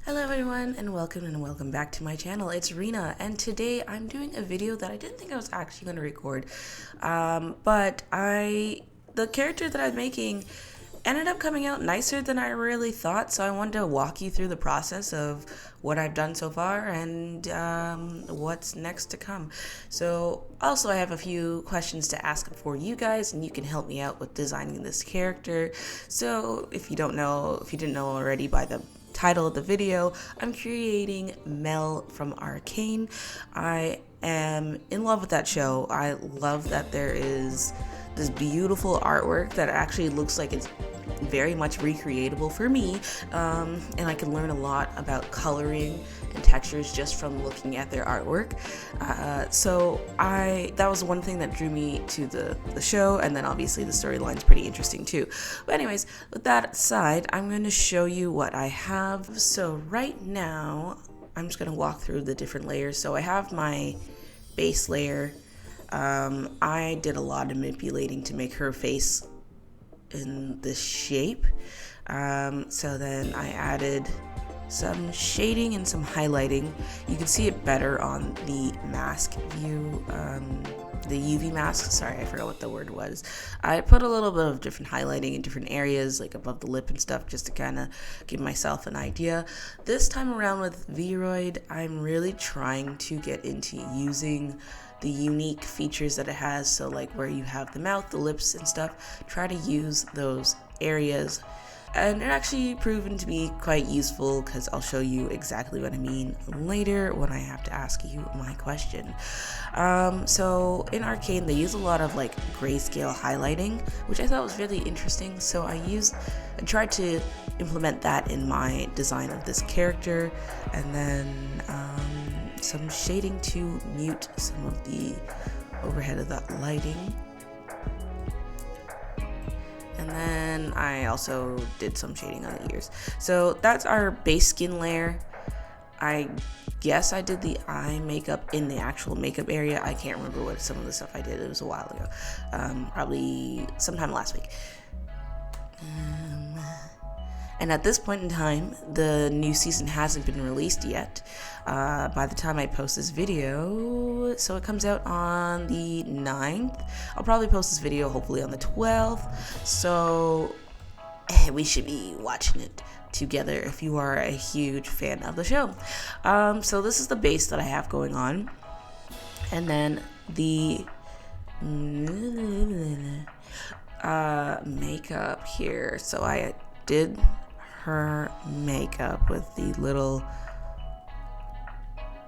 Hello everyone and welcome back to my channel. It's Rena and today I'm doing a video that I didn't think I was actually going to record, but the character that I'm making ended up coming out nicer than I really thought, so I wanted to walk you through the process of what I've done so far and what's next to come. So also I have a few questions to ask for you guys, and you can help me out with designing this character. So if you didn't know already by the title of the video, I'm creating Mel from Arcane. I am in love with that show. I love that there is this beautiful artwork that actually looks like it's very much recreatable for me, and I can learn a lot about coloring and textures just from looking at their artwork. So that was one thing that drew me to the show, and then obviously the storyline's pretty interesting too. But anyways, with that aside, I'm going to show you what I have. So right now, I'm just going to walk through the different layers. So I have my base layer. I did a lot of manipulating to make her face in this shape. So then I added some shading and some highlighting. You can see it better on the mask view, the UV mask. Sorry, I forgot what the word was. I put a little bit of different highlighting in different areas, like above the lip and stuff, just to kind of give myself an idea. This time around with Vroid, I'm really trying to get into using the unique features that it has. So like where you have the mouth, the lips and stuff, try to use those areas. And it actually proven to be quite useful because I'll show you exactly what I mean later when I have to ask you my question. So in Arcane, they use a lot of like grayscale highlighting, which I thought was really interesting. So I tried to implement that in my design of this character, and then some shading to mute some of the overhead of that lighting. And then I also did some shading on the ears. So that's our base skin layer. I guess I did the eye makeup in the actual makeup area. I can't remember what some of the stuff I did. It was a while ago. Probably sometime last week. And at this point in time, the new season hasn't been released yet. By the time I post this video, so it comes out on the 9th. I'll probably post this video hopefully on the 12th. So we should be watching it together if you are a huge fan of the show. So this is the base that I have going on. And then the makeup here. So I did her makeup with the little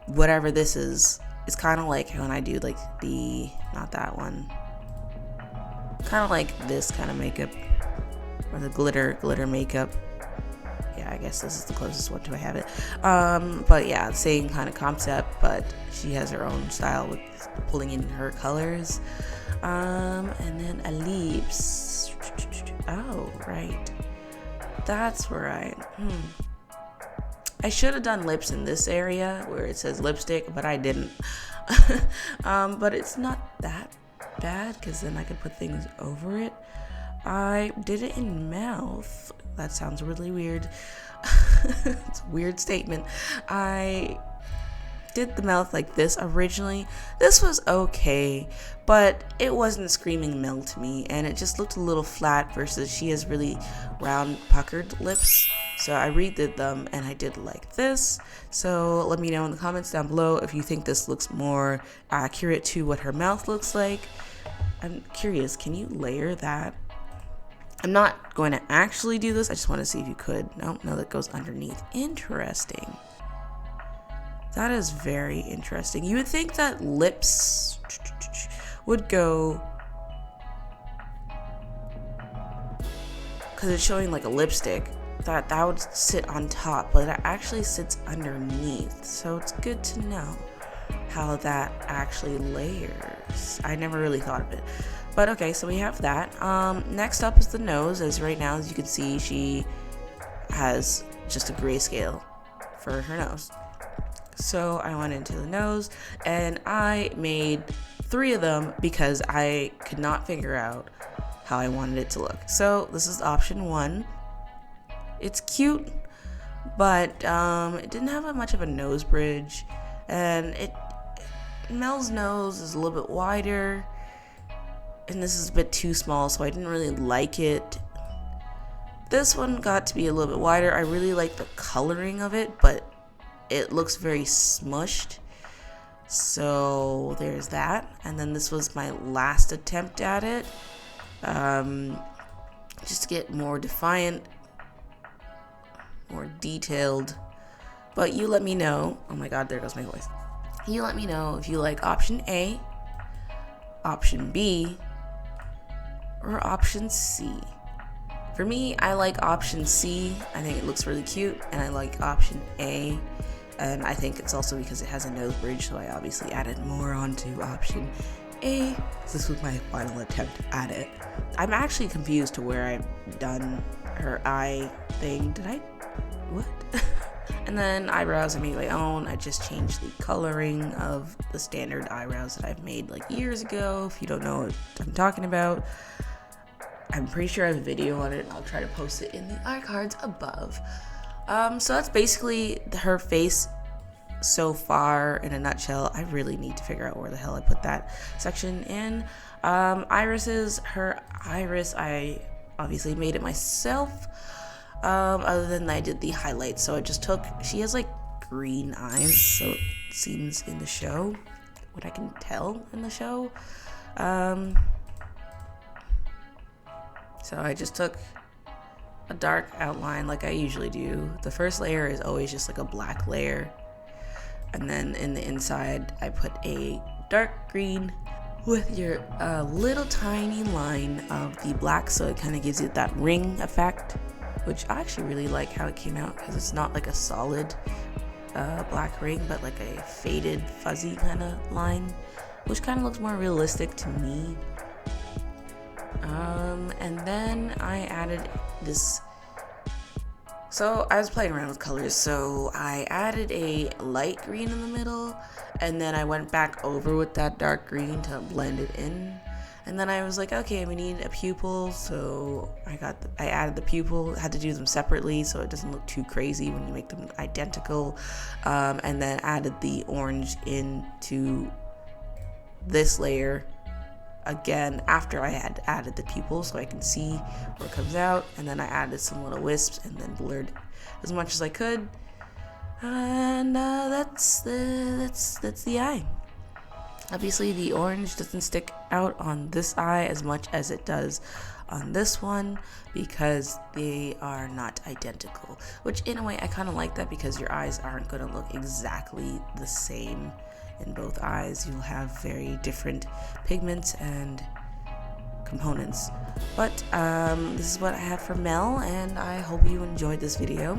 whatever this is. It's kind of like when I do like not that one, kind of like this kind of makeup, or the glitter makeup. Yeah, I guess this is the closest one to I have it. But yeah, same kind of concept, but she has her own style with pulling in her colors. And then a lips. Oh, right. That's right. I should have done lips in this area where it says lipstick, but I didn't. But it's not that bad because then I could put things over it. I did it in mouth. That sounds really weird. It's a weird statement. I did the mouth like this originally. This was okay, but it wasn't screaming Mel to me, and it just looked a little flat versus she has really round puckered lips. So I redid them and I did like this. So let me know in the comments down below if you think this looks more accurate to what her mouth looks like. I'm curious, can you layer that? I'm not going to actually do this. I just want to see if you could. No, that goes underneath. Interesting. That is very interesting. You would think that lips would go, because it's showing like a lipstick, that would sit on top, but it actually sits underneath. So it's good to know how that actually layers. I never really thought of it. But okay, so we have that. Next up is the nose. As right now, as you can see, she has just a grayscale for her nose. So I went into the nose and I made 3 of them because I could not figure out how I wanted it to look. So this is option 1. It's cute, but it didn't have much of a nose bridge, and Mel's nose is a little bit wider, and this is a bit too small, so I didn't really like it. This one got to be a little bit wider. I really like the coloring of it, but it looks very smushed. So there's that. And then this was my last attempt at it. Just to get more defiant, more detailed. But you let me know. Oh my god, there goes my voice. You let me know if you like option A, option B, or option C. For me, I like option C. I think it looks really cute, and I like option A, and I think it's also because it has a nose bridge, so I obviously added more onto option A. This was my final attempt at it. I'm actually confused to where I've done her eye thing. Did I? What? And then eyebrows, I made my own. I just changed the coloring of the standard eyebrows that I've made like years ago. If you don't know what I'm talking about, I'm pretty sure I have a video on it, and I'll try to post it in the iCards above. So that's basically her face so far in a nutshell. I really need to figure out where the hell I put that section in. Irises, her iris, I obviously made it myself. Other than I did the highlights, so I just took, she has like green eyes, so it seems in the show, what I can tell in the show. So I just took a dark outline like I usually do. The first layer is always just like a black layer, and then in the inside I put a dark green with your little tiny line of the black, so it kind of gives you that ring effect, which I actually really like how it came out, because it's not like a solid black ring, but like a faded fuzzy kind of line, which kind of looks more realistic to me. And then I added this. So I was playing around with colors, so I added a light green in the middle, and then I went back over with that dark green to blend it in. And then I was like, okay, we need a pupil, so I added the pupil. Had to do them separately so it doesn't look too crazy when you make them identical. And then added the orange into this layer again after I had added the pupil, so I can see where it comes out. And then I added some little wisps and then blurred as much as I could. And that's the eye. Obviously the orange doesn't stick out on this eye as much as it does on this one, because they are not identical, which in a way I kind of like that, because your eyes aren't going to look exactly the same in both eyes. You'll have very different pigments and components. But this is what I have for Mel, and I hope you enjoyed this video.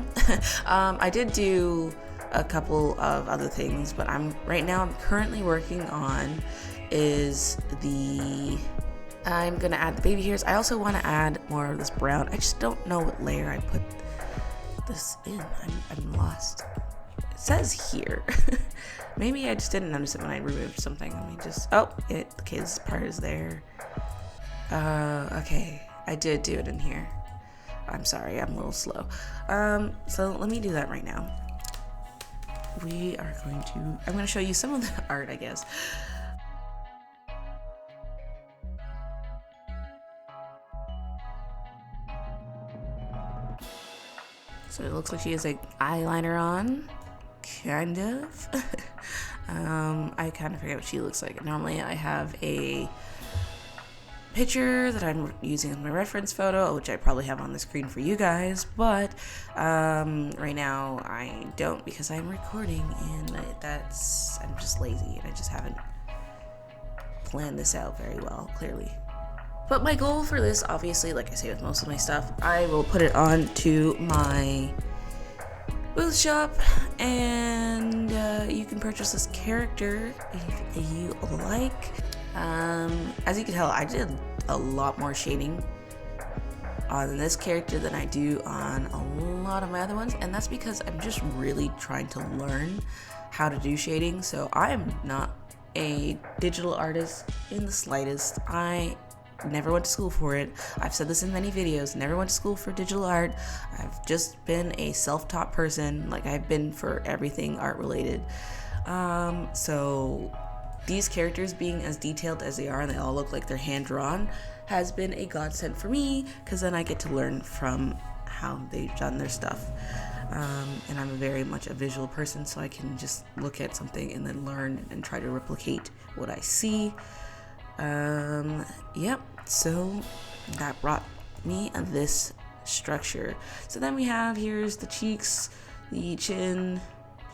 I did do a couple of other things, but right now I'm currently working on I'm gonna add the baby hairs. I also want to add more of this brown. I just don't know what layer I put this in. I'm lost. It says here. Maybe I just didn't notice it when I removed something. Let me just, okay, this part is there. Okay, I did do it in here. I'm sorry, I'm a little slow. So let me do that right now. I'm going to show you some of the art, I guess. So it looks like she has like eyeliner on, kind of. I kind of forget what she looks like. Normally I have a picture that I'm using as my reference photo, which I probably have on the screen for you guys, but right now I don't, because I'm recording, and I'm just lazy, and I just haven't planned this out very well, clearly. But my goal for this, obviously, like I say with most of my stuff, I will put it on to my booth shop, and you can purchase this character if you like. As you can tell, I did a lot more shading on this character than I do on a lot of my other ones, and that's because I'm just really trying to learn how to do shading. So I am not a digital artist in the slightest. I never went to school for it. I've said this in many videos, never went to school for digital art. I've just been a self-taught person, like I've been for everything art related. So these characters being as detailed as they are, and they all look like they're hand-drawn, has been a godsend for me, because then I get to learn from how they've done their stuff. And I'm very much a visual person, so I can just look at something and then learn and try to replicate what I see. Yep, so that brought me this structure. So then we have, here's the cheeks, the chin,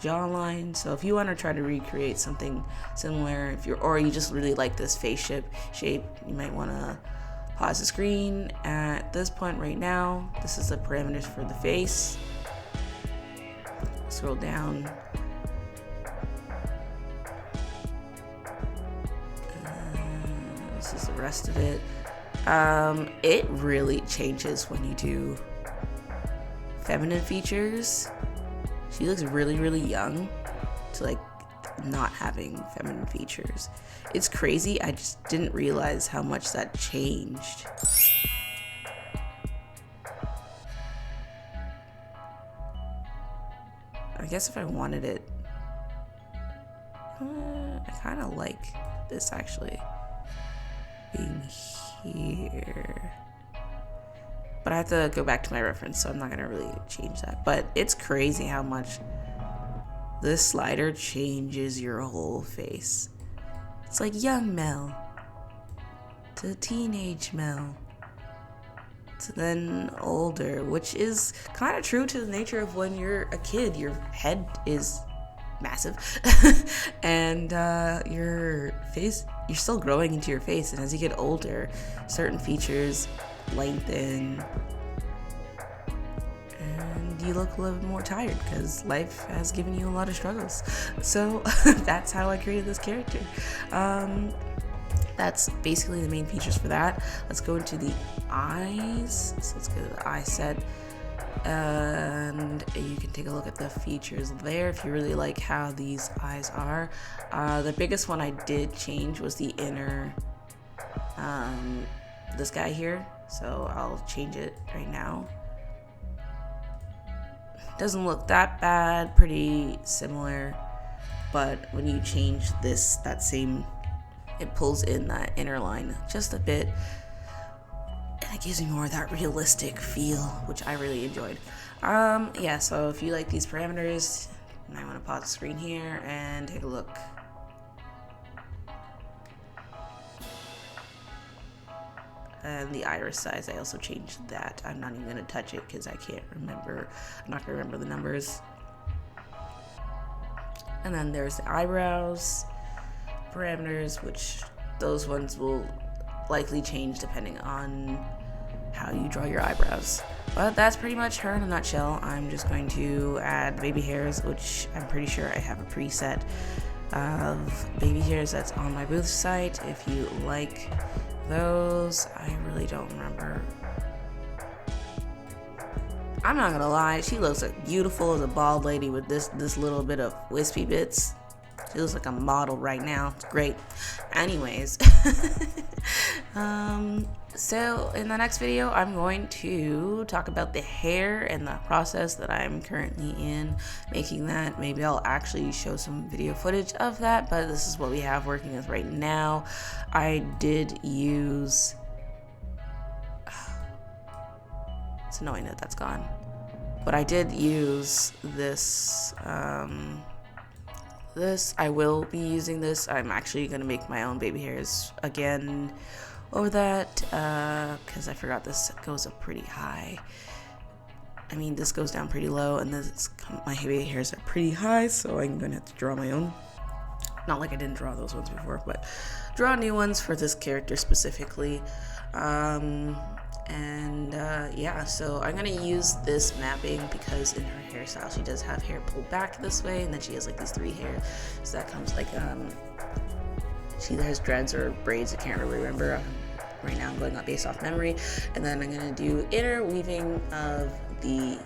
jawline. So if you want to try to recreate something similar, or you just really like this face shape, you might want to pause the screen at this point right now. This is the parameters for the face. Scroll down. This is the rest of it. It really changes when you do feminine features. She looks really, really young to like not having feminine features. It's crazy. I just didn't realize how much that changed. I guess if I wanted it, I kind of like this actually being here, but I have to go back to my reference, so I'm not gonna really change that. But it's crazy how much this slider changes your whole face. It's like young Mel to teenage Mel to then older, which is kind of true to the nature of when you're a kid. Your head is massive and your face, you're still growing into your face, and as you get older, certain features lengthen and you look a little bit more tired because life has given you a lot of struggles. So that's how I created this character. That's basically the main features for that. Let's go into the eyes. So let's go to the eye set, and you can take a look at the features there if you really like how these eyes are. The biggest one I did change was the inner, this guy here. So I'll change it right now. Doesn't look that bad, pretty similar, but when you change this, that same, it pulls in that inner line just a bit, and it gives me more of that realistic feel, which I really enjoyed. Yeah, so if you like these parameters, you might want to pause the screen here and take a look. And the iris size, I also changed that. I'm not even going to touch it because I can't remember. I'm not going to remember the numbers. And then there's the eyebrows parameters, which those ones will likely change depending on how you draw your eyebrows. But that's pretty much her in a nutshell. I'm just going to add baby hairs, which I'm pretty sure I have a preset of baby hairs that's on my booth site. If you like those, I really don't remember. I'm not gonna lie, she looks like beautiful as a bald lady with this little bit of wispy bits. She looks like a model right now. It's great. Anyways, so in the next video, I'm going to talk about the hair and the process that I'm currently in making that. Maybe I'll actually show some video footage of that, but this is what we have working with right now. I did use, it's annoying that that's gone, but I did use this, I will be using this. I'm actually going to make my own baby hairs again over that, because I forgot this goes up pretty high. I mean, this goes down pretty low, and this, my baby hairs are pretty high, so I'm going to have to draw my own. Not like I didn't draw those ones before, but draw new ones for this character specifically. Yeah, so I'm gonna use this mapping because in her hairstyle she does have hair pulled back this way, and then she has like these three hairs, so that comes like she either has dreads or braids. I can't really remember. Right now I'm going up based off memory, and then I'm gonna do interweaving of the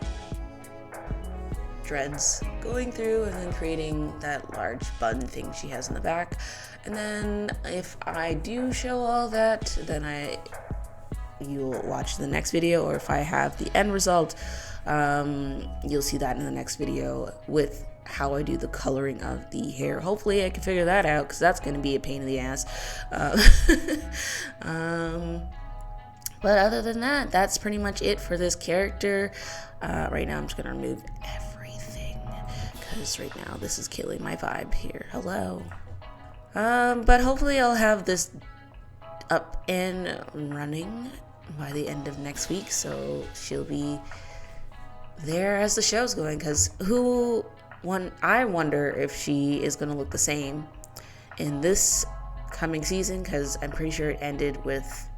dreads going through and then creating that large bun thing she has in the back. And then if I do show all that, then you'll watch the next video, or if I have the end result, you'll see that in the next video with how I do the coloring of the hair. Hopefully I can figure that out, because that's going to be a pain in the ass. But other than that, that's pretty much it for this character. Right now I'm just going to remove everything, because right now this is killing my vibe here. Hello. But hopefully I'll have this up and running by the end of next week, so she'll be there as the show's going, because I wonder if she is going to look the same in this coming season, because I'm pretty sure it ended with,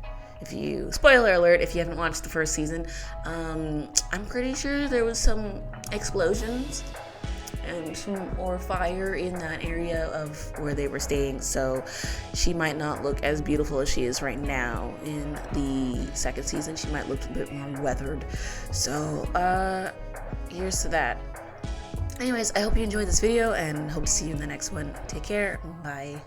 spoiler alert if you haven't watched the first season, I'm pretty sure there was some explosions or fire in that area of where they were staying, so she might not look as beautiful as she is right now. In the second season she might look a bit more weathered, so here's to that. Anyways, I hope you enjoyed this video and hope to see you in the next one. Take care. Bye.